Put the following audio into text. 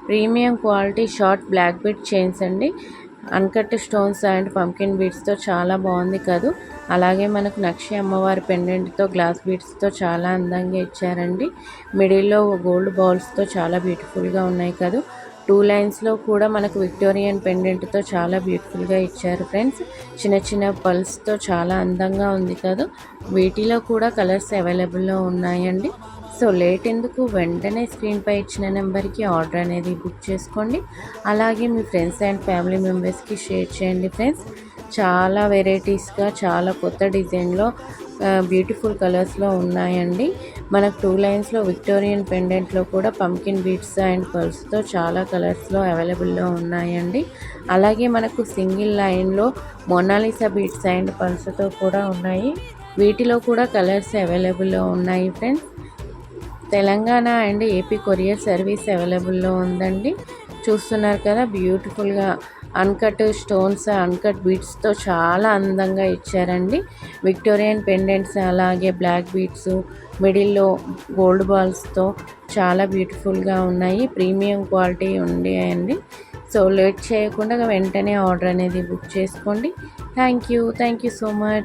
Premium quality short black bead chains అండి. Uncut stones and pumpkin బీడ్స్తో చాలా బాగుంది కదూ. అలాగే మనకు నక్షి అమ్మవారి పెండెంట్తో గ్లాస్ బీడ్స్తో చాలా అందంగా ఇచ్చారండి. మిడిల్లో గోల్డ్ బాల్స్తో చాలా బ్యూటిఫుల్గా ఉన్నాయి కదూ. 2 లైన్స్లో కూడా మనకు విక్టోరియన్ పెండెంట్తో చాలా బ్యూటిఫుల్గా ఇచ్చారు ఫ్రెండ్స్. చిన్న చిన్న పల్స్తో చాలా అందంగా ఉంది కదా. వీటిలో కూడా కలర్స్ అవైలబుల్లో ఉన్నాయండి. సో లేట్ ఎందుకు, వెంటనే స్క్రీన్పై ఇచ్చిన నెంబర్కి ఆర్డర్ అనేది బుక్ చేసుకోండి. అలాగే మీ ఫ్రెండ్స్ అండ్ ఫ్యామిలీ మెంబర్స్కి షేర్ చేయండి ఫ్రెండ్స్. చాలా వెరైటీస్గా చాలా కొత్త డిజైన్లో బ్యూటిఫుల్ కలర్స్లో ఉన్నాయండి. మనకు 2 లైన్స్లో విక్టోరియన్ పెండెంట్లో కూడా పంకిన్ బీడ్స్ అండ్ పర్ల్స్తో చాలా కలర్స్లో అవైలబుల్లో ఉన్నాయండి. అలాగే మనకు సింగిల్ లైన్లో మొనాలిసా బీడ్స్ అండ్ పర్ల్స్తో కూడా ఉన్నాయి. వీటిలో కూడా కలర్స్ అవైలబుల్లో ఉన్నాయి friends. Telangana and AP courier service అవైలబుల్లో ఉందండి. చూస్తున్నారు కదా, బ్యూటిఫుల్గా అన్కట్ స్టోన్స్ అన్కట్ బీడ్స్తో చాలా అందంగా ఇచ్చారండి. విక్టోరియన్ పెండెంట్స్ అలాగే బ్లాక్ బీడ్స్ మిడిల్లో గోల్డ్ బాల్స్తో చాలా బ్యూటిఫుల్గా ఉన్నాయి. ప్రీమియం క్వాలిటీ ఉన్నాయండి. సో లేట్ చేయకుండా వెంటనే ఆర్డర్ అనేది బుక్ చేసుకోండి. Thank you so much.